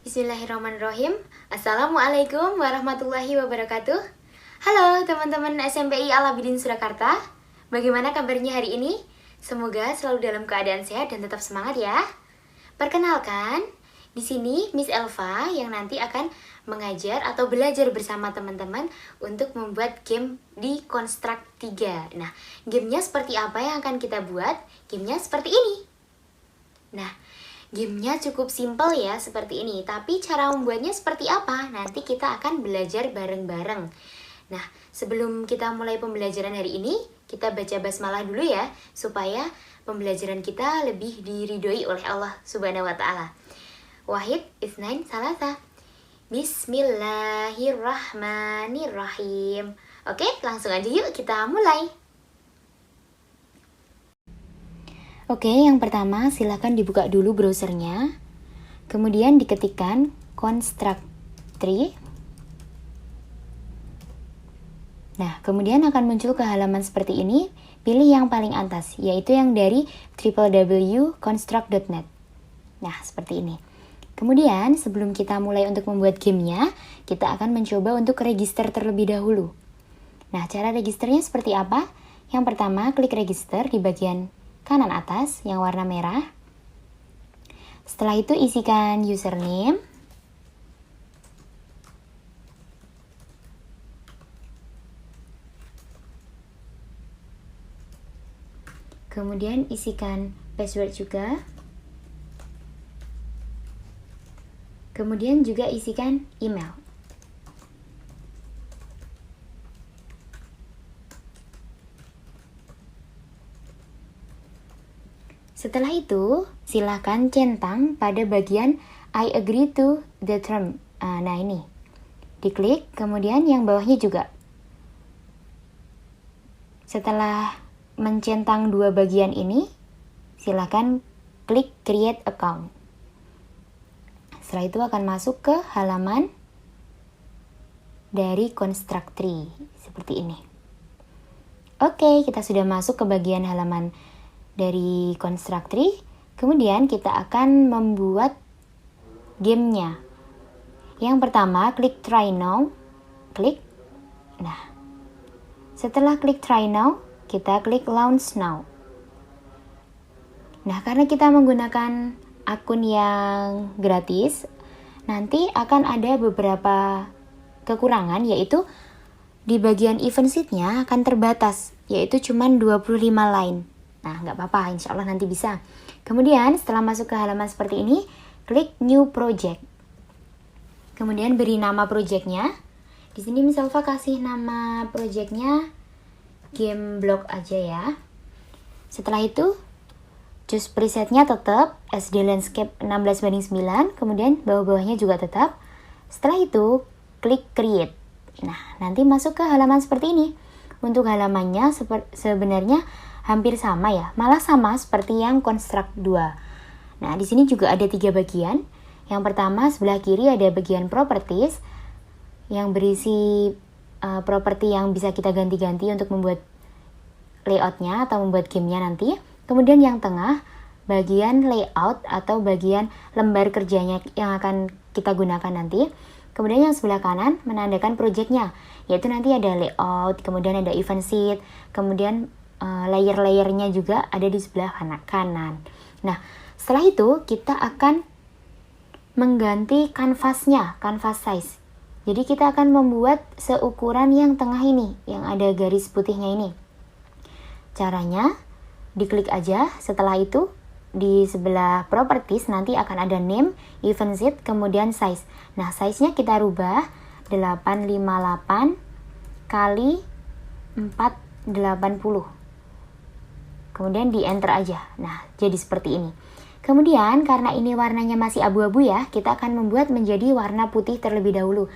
Bismillahirrahmanirrahim. Assalamualaikum warahmatullahi wabarakatuh. Halo teman-teman SMPI Al-Abidin Surakarta. Bagaimana kabarnya hari ini? Semoga selalu dalam keadaan sehat dan tetap semangat ya. Perkenalkan, di sini Miss Elva yang nanti akan mengajar atau belajar bersama teman-teman untuk membuat game di Construct 3. Nah, gamenya seperti apa yang akan kita buat? Gamenya seperti ini. Nah, gamenya cukup simpel ya seperti ini, tapi cara membuatnya seperti apa? Nanti kita akan belajar bareng-bareng. Nah, sebelum kita mulai pembelajaran hari ini, kita baca basmalah dulu ya, supaya pembelajaran kita lebih diridhoi oleh Allah Subhanahu wa Ta'ala. Wahid, Itsnain, Salasa. Bismillahirrahmanirrahim. Oke, langsung aja yuk kita mulai. Oke, yang pertama silakan dibuka dulu browsernya. Kemudian diketikkan Construct 3. Nah, kemudian akan muncul ke halaman seperti ini. Pilih yang paling atas, yaitu yang dari www.construct.net. Nah, seperti ini. Kemudian, sebelum kita mulai untuk membuat gamenya, kita akan mencoba untuk register terlebih dahulu. Nah, cara registernya seperti apa? Yang pertama, klik register di bagian kanan atas yang warna merah. Setelah itu isikan username, kemudian isikan password juga, kemudian juga isikan email. Setelah itu, silakan centang pada bagian I agree to the term. Nah ini, diklik, kemudian yang bawahnya juga. Setelah mencentang dua bagian ini, silakan klik create account. Setelah itu akan masuk ke halaman dari Construct 3, seperti ini. Oke, kita sudah masuk ke bagian halaman dari Construct 3, kemudian kita akan membuat gamenya. Yang pertama, klik try now, klik. Nah, setelah klik try now, kita klik launch now. Nah, karena kita menggunakan akun yang gratis, nanti akan ada beberapa kekurangan, yaitu di bagian event sheet-nya akan terbatas, yaitu cuma 25 line. Nah, nggak apa-apa, insya Allah nanti bisa. Kemudian, setelah masuk ke halaman seperti ini, klik New Project. Kemudian beri nama projectnya. Di sini Miss Elva kasih nama projectnya Game Block aja ya. Setelah itu, choose presetnya tetap SD Landscape 16:9, kemudian bawah-bawahnya juga tetap. Setelah itu, klik Create. Nah, nanti masuk ke halaman seperti ini. Untuk halamannya sebenarnya hampir sama ya, malah sama seperti yang Construct 2. Nah, di sini juga ada 3 bagian. Yang pertama, sebelah kiri ada bagian Properties yang berisi properti yang bisa kita ganti-ganti untuk membuat layoutnya atau membuat gamenya nanti. Kemudian yang tengah, bagian layout atau bagian lembar kerjanya yang akan kita gunakan nanti. Kemudian yang sebelah kanan menandakan projectnya, yaitu nanti ada layout, kemudian ada event sheet, kemudian layer-layernya juga ada di sebelah kanan. Nah, setelah itu kita akan mengganti kanvasnya, kanvas size. Jadi kita akan membuat seukuran yang tengah ini, yang ada garis putihnya ini. Caranya, diklik aja. Setelah itu, di sebelah properties nanti akan ada name, event sheet, kemudian size. Nah, size-nya kita rubah 858 kali 480. Kemudian di enter aja. Nah, jadi seperti ini. Kemudian karena ini warnanya masih abu-abu ya, kita akan membuat menjadi warna putih terlebih dahulu.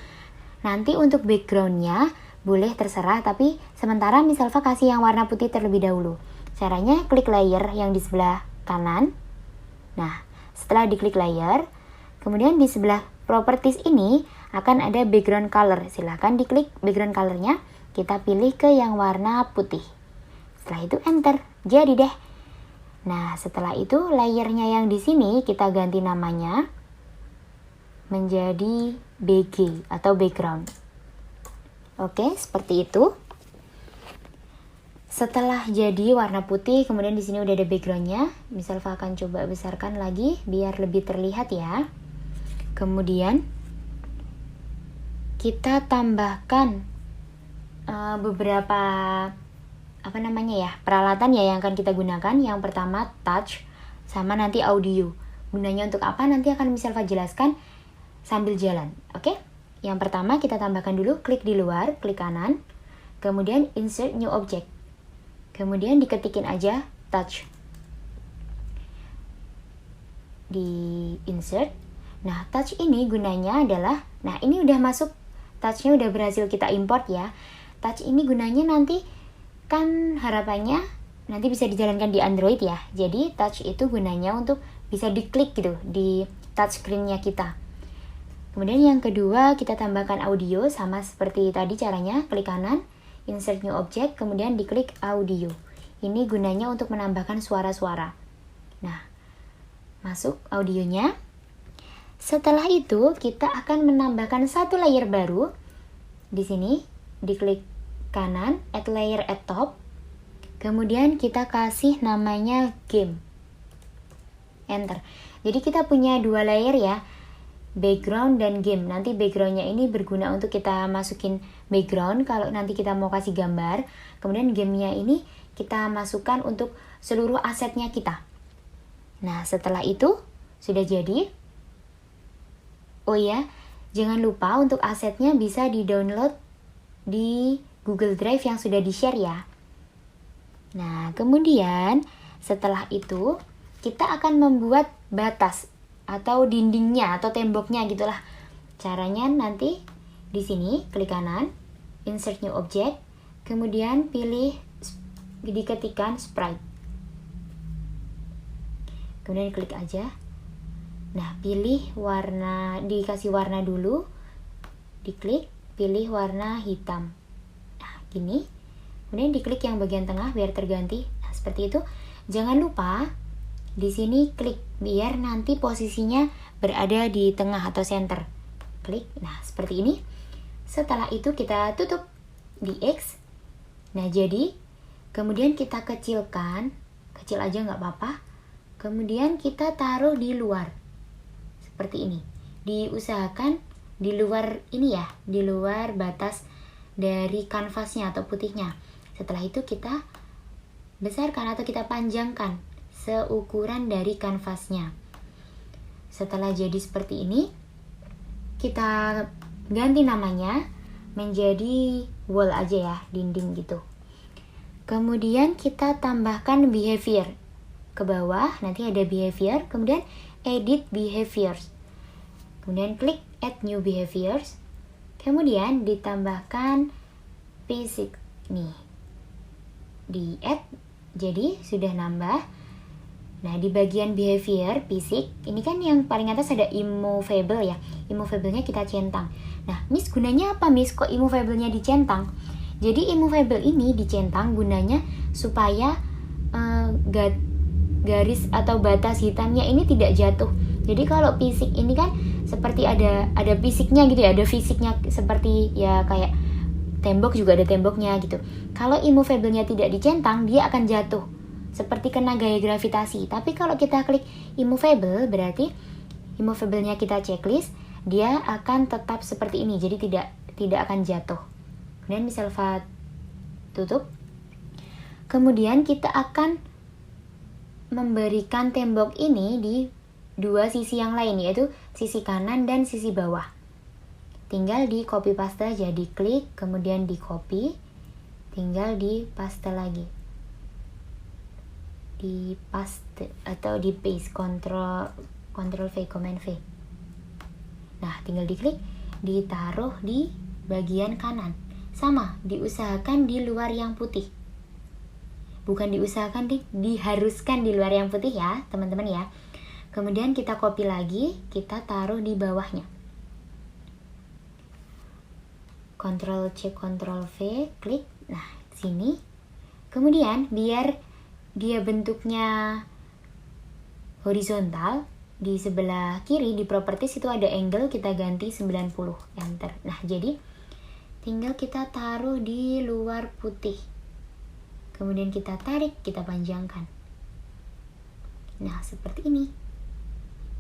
Nanti untuk backgroundnya boleh terserah, tapi sementara Miss Elva kasih yang warna putih terlebih dahulu. Caranya klik layer yang di sebelah kanan. Nah, setelah diklik layer, kemudian di sebelah properties ini akan ada background color. Silahkan diklik background colornya, kita pilih ke yang warna putih. Setelah itu enter. Jadi deh. Nah, setelah itu layernya yang di sini kita ganti namanya menjadi BG atau background. Oke, seperti itu. Setelah jadi warna putih, kemudian di sini udah ada backgroundnya. Misal akan coba besarkan lagi biar lebih terlihat ya. Kemudian kita tambahkan beberapa peralatan ya yang akan kita gunakan. Yang pertama touch sama nanti audio. Gunanya untuk apa? Nanti akan Miss jelaskan sambil jalan. Oke? Yang pertama kita tambahkan dulu klik di luar, klik kanan, kemudian insert new object. Kemudian diketikin aja touch. Di insert. Nah, touch ini gunanya adalah, nah ini udah masuk, touch-nya udah berhasil kita import ya. Touch ini gunanya nanti kan harapannya nanti bisa dijalankan di Android ya. Jadi touch itu gunanya untuk bisa diklik gitu di touchscreen-nya kita. Kemudian yang kedua kita tambahkan audio sama seperti tadi caranya, klik kanan, insert new object, kemudian diklik audio. Ini gunanya untuk menambahkan suara-suara. Nah, masuk audionya. Setelah itu kita akan menambahkan satu layer baru. Di sini diklik kanan, add layer at top. Kemudian kita kasih namanya game. Enter. Jadi kita punya dua layer ya, background dan game. Nanti backgroundnya ini berguna untuk kita masukin background kalau nanti kita mau kasih gambar. Kemudian gamenya ini kita masukkan untuk seluruh asetnya kita. Nah, setelah itu sudah jadi. Oh iya, jangan lupa untuk asetnya bisa di-download di Google Drive yang sudah di-share ya. Nah, kemudian setelah itu kita akan membuat batas atau dindingnya atau temboknya gitulah. Caranya nanti di sini klik kanan, insert new object, kemudian pilih diketikkan sprite. Kemudian klik aja. Nah, pilih warna, dikasih warna dulu. Diklik, pilih warna hitam. Nah, gini. Kemudian diklik yang bagian tengah biar terganti. Nah, seperti itu. Jangan lupa di sini klik biar nanti posisinya berada di tengah atau center. Klik. Nah, seperti ini. Setelah itu kita tutup di X. Nah, jadi kemudian kita kecilkan. Kecil aja nggak apa-apa. Kemudian kita taruh di luar. Seperti ini. Diusahakan di luar ini ya, di luar batas dari kanvasnya atau putihnya. Setelah itu kita besarkan atau kita panjangkan seukuran dari kanvasnya. Setelah jadi seperti ini, kita ganti namanya menjadi wall aja ya, dinding gitu. Kemudian kita tambahkan behavior ke bawah, nanti ada behavior, kemudian edit behaviors. Kemudian klik add new behaviors. Kemudian ditambahkan basic nih. Di add, jadi sudah nambah. Nah, di bagian behavior, basic, ini kan yang paling atas ada immovable ya. Immovable-nya kita centang. Nah, Miss gunanya apa Miss? Kok immovable-nya dicentang? Jadi immovable ini dicentang gunanya supaya garis atau batas hitamnya ini tidak jatuh. Jadi kalau fisik ini kan seperti ada fisiknya gitu ya, ada fisiknya seperti ya kayak tembok juga ada temboknya gitu. Kalau immovable-nya tidak dicentang, dia akan jatuh seperti kena gaya gravitasi. Tapi kalau kita klik immovable, berarti immovable-nya kita checklist, dia akan tetap seperti ini. Jadi tidak akan jatuh. Kemudian misal tutup. Kemudian kita akan memberikan tembok ini di dua sisi yang lain, yaitu sisi kanan dan sisi bawah. Tinggal di copy paste aja, diklik, kemudian di copy, tinggal di paste lagi. Di paste atau di paste, control V, command V. Nah, tinggal diklik, ditaruh di bagian kanan. Sama, diusahakan di luar yang putih. Bukan diusahakan, diharuskan di luar yang putih ya, teman-teman ya. Kemudian kita copy lagi, kita taruh di bawahnya. Ctrl C, Ctrl V, klik. Nah, sini. Kemudian biar dia bentuknya horizontal, di sebelah kiri di properties itu ada angle, kita ganti 90, enter. Nah, jadi tinggal kita taruh di luar putih. Kemudian kita tarik, kita panjangkan. Nah, seperti ini.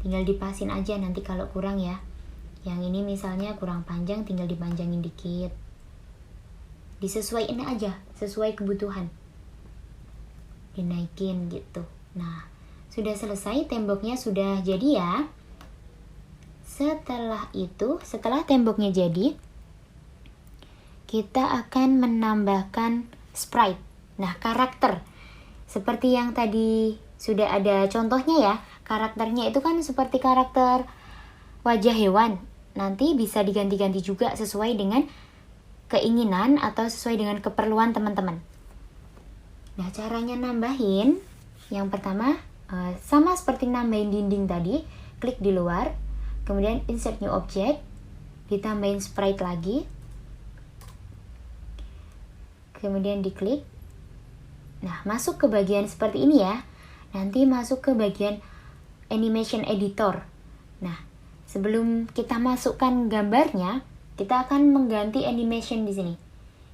Tinggal dipasin aja nanti kalau kurang ya. Yang ini misalnya kurang panjang, tinggal dipanjangin dikit. Disesuaiin aja, sesuai kebutuhan. Dinaikin gitu. Nah, sudah selesai, temboknya sudah jadi ya. Setelah itu, setelah temboknya jadi, kita akan menambahkan sprite. Nah, karakter. Seperti yang tadi sudah ada contohnya ya. Karakternya itu kan seperti karakter wajah hewan. Nanti bisa diganti-ganti juga sesuai dengan keinginan atau sesuai dengan keperluan teman-teman. Nah, caranya nambahin, yang pertama sama seperti nambahin dinding tadi, klik di luar, kemudian insert new object, ditambahin sprite lagi, kemudian diklik. Nah, masuk ke bagian seperti ini ya. Nanti masuk ke bagian animation editor. Nah, sebelum kita masukkan gambarnya, kita akan mengganti animation di sini.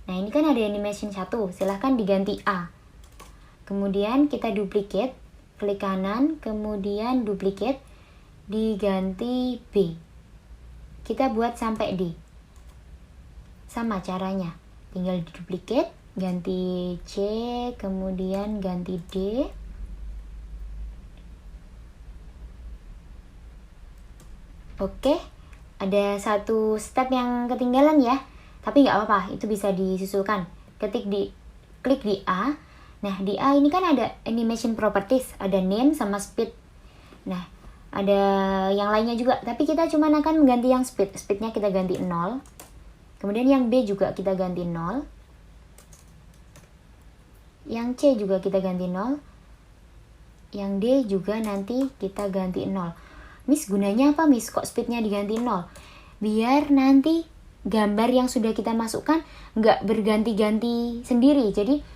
Nah, ini kan ada animation 1, silahkan diganti A. Kemudian kita duplicate, klik kanan, kemudian duplicate, diganti B. Kita buat sampai D. Sama caranya, tinggal duplicate, ganti C, kemudian ganti D. Oke, ada satu step yang ketinggalan ya, tapi nggak apa-apa, itu bisa disusulkan. Klik di A. Nah, di A ini kan ada animation properties, ada name sama speed. Nah, ada yang lainnya juga, tapi kita cuma akan mengganti yang speed. Speednya kita ganti 0. Kemudian yang B juga kita ganti 0. Yang C juga kita ganti 0. Yang D juga nanti kita ganti 0. Miss, gunanya apa Miss? Kok speednya diganti 0? Biar nanti gambar yang sudah kita masukkan nggak berganti-ganti sendiri. Jadi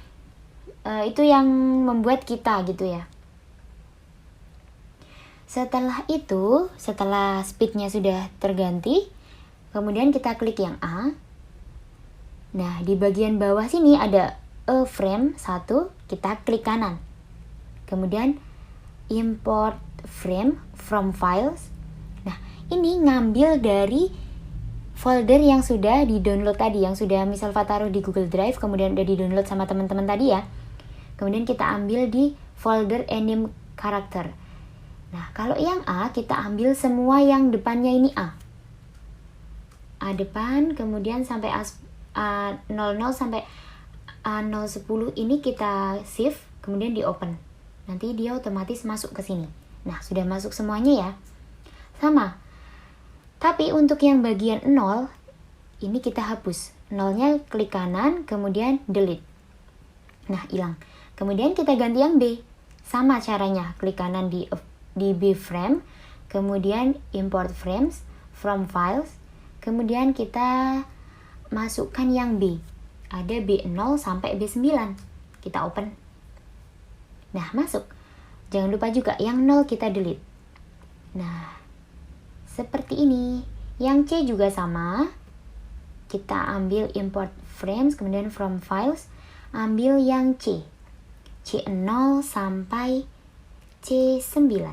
itu yang membuat kita gitu ya. Setelah itu, setelah speednya sudah terganti, kemudian kita klik yang A. Nah, di bagian bawah sini ada a frame 1, kita klik kanan. Kemudian import frame from files. Nah, ini ngambil dari folder yang sudah di-download tadi, yang sudah misal taruh di Google Drive, kemudian udah di-download sama teman-teman tadi ya. Kemudian kita ambil di folder anim character. Nah, kalau yang A, kita ambil semua yang depannya ini A. A depan, kemudian sampai A00 sampai A010 ini kita save, kemudian di open. Nanti dia otomatis masuk ke sini. Nah, sudah masuk semuanya ya. Sama. Tapi untuk yang bagian 0, ini kita hapus. 0-nya klik kanan, kemudian delete. Nah, hilang. Kemudian kita ganti yang B. Sama caranya, klik kanan di B frame, kemudian import frames from files, kemudian kita masukkan yang B. Ada B0 sampai B9. Kita open. Nah, masuk. Jangan lupa juga yang 0 kita delete. Nah, seperti ini. Yang C juga sama. Kita ambil import frames, kemudian from files, ambil yang C. C0 sampai C9.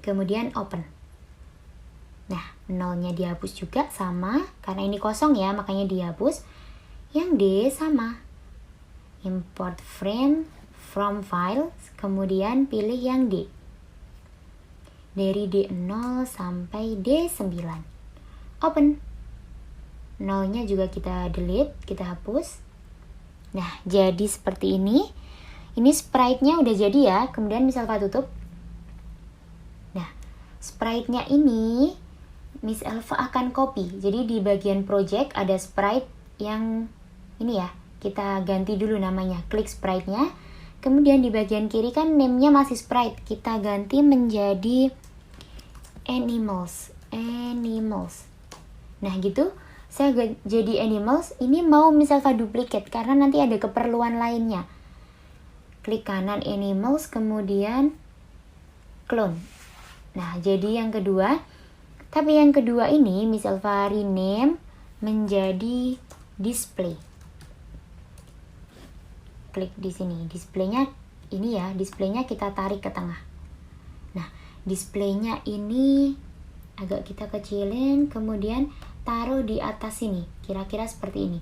Kemudian open. Nah, 0-nya dihapus juga sama, karena ini kosong ya, makanya dihapus. Yang D sama. Import frame from files, kemudian pilih yang D. Dari D0 sampai D9. Open. 0-nya juga kita delete, kita hapus. Nah, jadi seperti ini. Ini sprite-nya udah jadi ya, kemudian misal Pak tutup. Nah, sprite-nya ini Miss Elva akan copy. Jadi di bagian project ada sprite yang ini ya, kita ganti dulu namanya. Klik sprite-nya. Kemudian di bagian kiri kan name-nya masih sprite. Kita ganti menjadi animals. Nah gitu, saya jadi animals. Ini mau misalkan duplicate karena nanti ada keperluan lainnya. Klik kanan animals, kemudian clone. Nah, jadi yang kedua, tapi yang kedua ini Miss Elva rename menjadi display. Klik di sini, displaynya ini ya, displaynya kita tarik ke tengah. Nah, displaynya ini agak kita kecilin, kemudian taruh di atas sini, kira-kira seperti ini.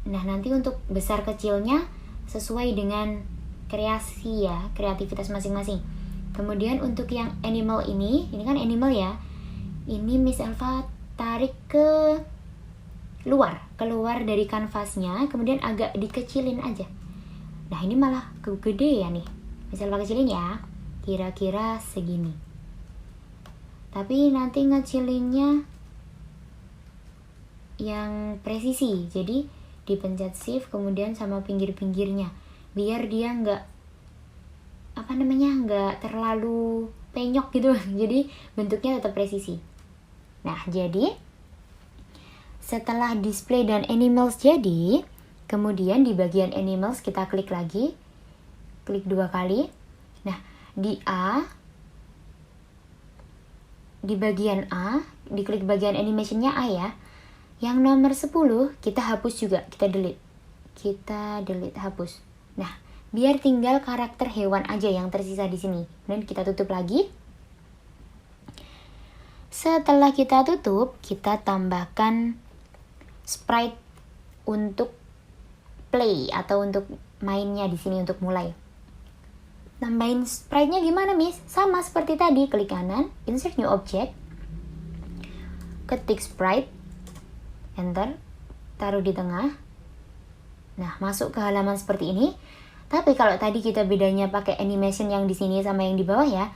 Nah, nanti untuk besar kecilnya sesuai dengan kreasi ya, kreativitas masing-masing. Kemudian untuk yang animal ini kan animal ya, ini Miss Elva tarik keluar dari kanvasnya, kemudian agak dikecilin aja. Nah, ini malah gede ya nih, Miss Elva kecilin ya, kira-kira segini. Tapi nanti ngecilinnya yang presisi, jadi dipencet shift kemudian sama pinggir-pinggirnya biar dia nggak terlalu penyok gitu. Jadi bentuknya tetap presisi. Nah, jadi setelah display dan animals jadi, kemudian di bagian animals kita klik lagi, klik 2 kali. Nah, di bagian A, diklik bagian animationnya A ya. Yang nomor 10 kita hapus juga, kita delete, hapus. Nah, biar tinggal karakter hewan aja yang tersisa di sini. Dan kita tutup lagi. Setelah kita tutup, kita tambahkan sprite untuk play atau untuk mainnya di sini, untuk mulai. Nambahin sprite-nya gimana, Miss? Sama seperti tadi, klik kanan, insert new object, ketik sprite, enter, taruh di tengah. Nah, masuk ke halaman seperti ini. Tapi kalau tadi kita bedanya pakai animation yang di sini sama yang di bawah ya,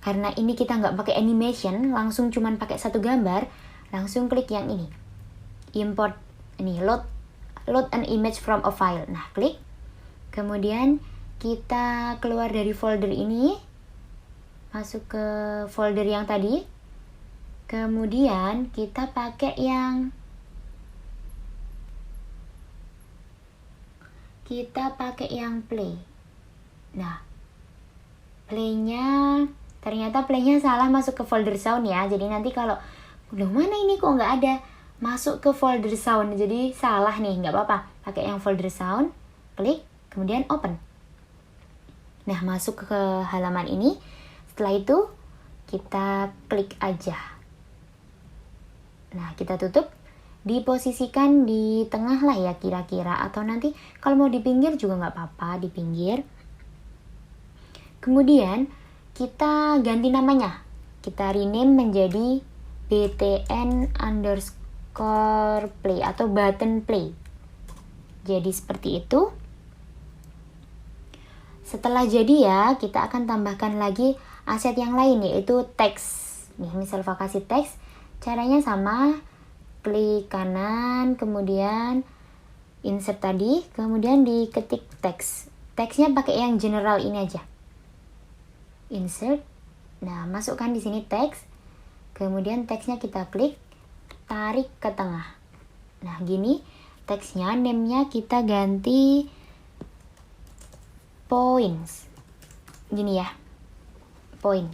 karena ini kita nggak pakai animation, langsung cuman pakai satu gambar, langsung klik yang ini, import ini, load an image from a file. Nah, klik, kemudian kita keluar dari folder ini, masuk ke folder yang tadi, kemudian kita pakai yang play. Nah, ternyata playnya salah, masuk ke folder sound ya. Jadi nanti kalau loh mana ini kok nggak ada, masuk ke folder sound, jadi salah nih, nggak apa-apa, pakai yang folder sound, klik, kemudian open. Nah, masuk ke halaman ini. Setelah itu kita klik aja. Nah, kita tutup, diposisikan di tengah lah ya kira-kira, atau nanti kalau mau di pinggir juga nggak apa-apa, di pinggir. Kemudian kita ganti namanya, kita rename menjadi btn_play atau button play. Jadi seperti itu. Setelah jadi ya, kita akan tambahkan lagi aset yang lain, yaitu teks. Nih, misal kasih teks, caranya sama, klik kanan, kemudian insert tadi, kemudian diketik teks. Teksnya pakai yang general ini aja. Insert. Nah, masukkan di sini teks. Kemudian teksnya kita klik, tarik ke tengah. Nah, gini teksnya, name-nya kita ganti points. Gini ya, point.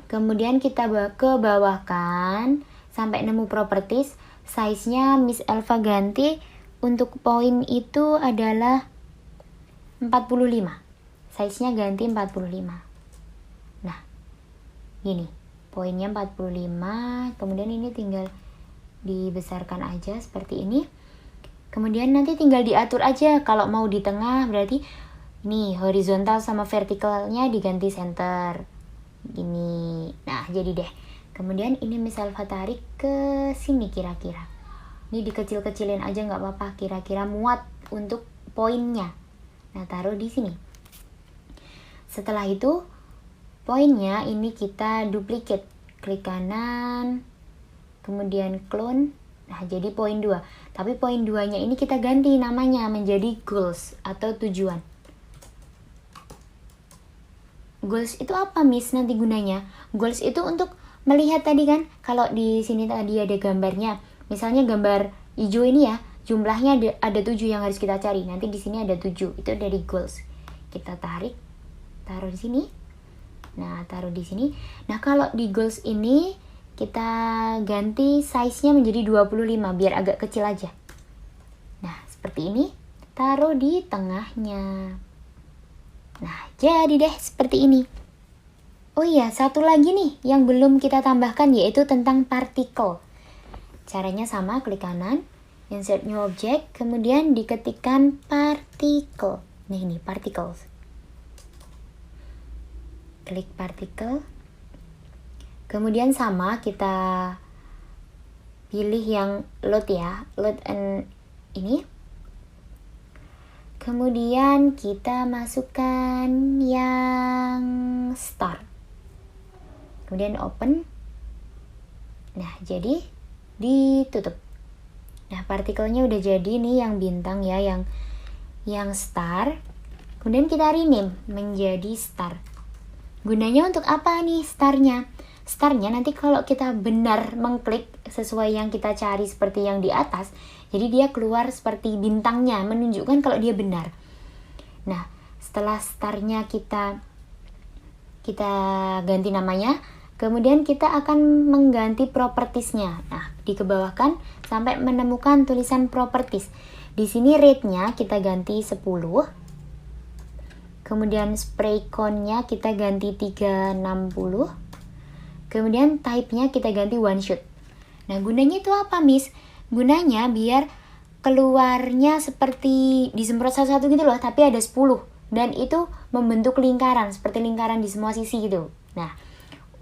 Kemudian kita ke bawahkan sampai nemu properties, size-nya Miss Elva ganti untuk poin itu adalah 45. Size-nya ganti 45. Nah, gini, poinnya 45, kemudian ini tinggal dibesarkan aja seperti ini. Kemudian nanti tinggal diatur aja, kalau mau di tengah berarti ini horizontal sama vertikalnya diganti center. Gini. Nah, jadi deh. Kemudian ini Miss Elva tarik ke sini kira-kira. Ini dikecil-kecilin aja nggak apa-apa, kira-kira muat untuk poinnya. Nah, taruh di sini. Setelah itu, poinnya ini kita duplicate. Klik kanan, kemudian clone. Nah, jadi poin 2. Tapi poin 2-nya ini kita ganti namanya menjadi goals atau tujuan. Goals itu apa, Miss, nanti gunanya? Goals itu untuk melihat tadi kan, kalau di sini tadi ada gambarnya, misalnya gambar hijau ini ya, jumlahnya ada 7 yang harus kita cari. Nanti di sini ada 7, itu dari goals. Kita tarik, taruh di sini. Nah, taruh di sini. Nah, kalau di goals ini kita ganti size-nya menjadi 25 biar agak kecil aja. Nah, seperti ini. Taruh di tengahnya. Nah, jadi deh seperti ini. Oh iya, satu lagi nih yang belum kita tambahkan yaitu tentang partikel. Caranya sama, klik kanan, insert new object, kemudian diketikkan partikel. Nah, ini particles. Klik partikel. Kemudian sama, kita pilih yang load ya, load and ini. Kemudian kita masukkan yang star. Kemudian open. Nah, jadi ditutup. Nah, partikelnya udah jadi nih yang bintang ya, yang star. Kemudian kita rename menjadi star. Gunanya untuk apa nih starnya? Starnya nanti kalau kita benar mengklik sesuai yang kita cari seperti yang di atas, jadi dia keluar seperti bintangnya, menunjukkan kalau dia benar. Nah, setelah starnya kita ganti namanya, kemudian kita akan mengganti propertiesnya. Nah, dikebawahkan sampai menemukan tulisan properties. Di sini rate-nya kita ganti 10. Kemudian spray cone-nya kita ganti 360. Kemudian type-nya kita ganti one shot. Nah, gunanya itu apa, Miss? Gunanya biar keluarnya seperti disemprot satu-satu gitu loh, tapi ada 10. Dan itu membentuk lingkaran, seperti lingkaran di semua sisi gitu. Nah,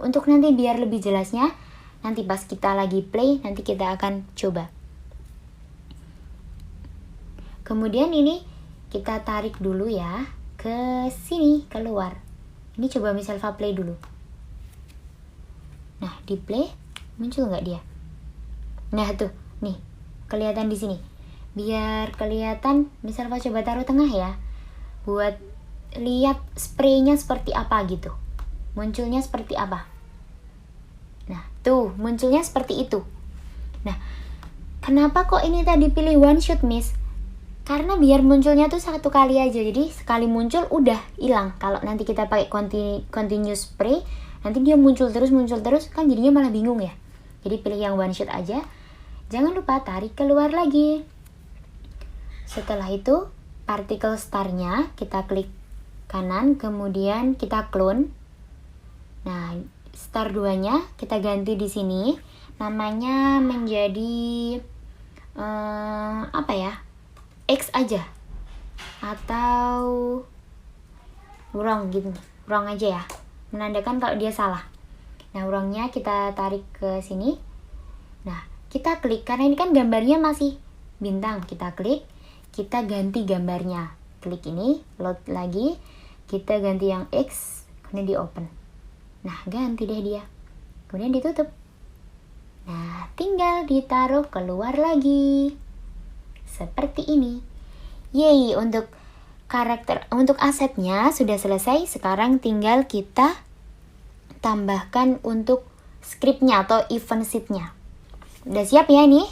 untuk nanti biar lebih jelasnya, nanti pas kita lagi play, nanti kita akan coba. Kemudian ini kita tarik dulu ya, ke sini, keluar. Ini coba misal play dulu. Nah, di play, muncul nggak dia? Nah, tuh, nih, kelihatan di sini. Biar kelihatan, misal coba taruh tengah ya, buat lihat spraynya seperti apa gitu, munculnya seperti apa. Nah, tuh munculnya seperti itu. Nah, kenapa kok ini tadi pilih one shot, Miss? Karena biar munculnya tuh satu kali aja, jadi sekali muncul udah hilang. Kalau nanti kita pakai continuous spray, nanti dia muncul terus kan jadinya malah bingung ya. Jadi pilih yang one shot aja. Jangan lupa tarik keluar lagi. Setelah itu partikel starnya kita klik kanan, kemudian kita clone. Nah, star 2-nya kita ganti di sini, namanya menjadi apa ya? X aja atau wrong gitu. Wrong aja ya. Menandakan kalau dia salah. Nah, wrongnya kita tarik ke sini. Nah, kita klik karena ini kan gambarnya masih bintang. Kita klik, kita ganti gambarnya. Klik ini, load lagi, kita ganti yang X, kemudian di open. Nah, ganti deh dia. Kemudian ditutup. Nah, tinggal ditaruh keluar lagi. Seperti ini. Yeay, untuk asetnya sudah selesai. Sekarang tinggal kita tambahkan untuk scriptnya atau event sheet-nya. Udah siap ya ini?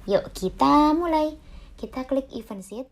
Yuk kita mulai. Kita klik event sheet.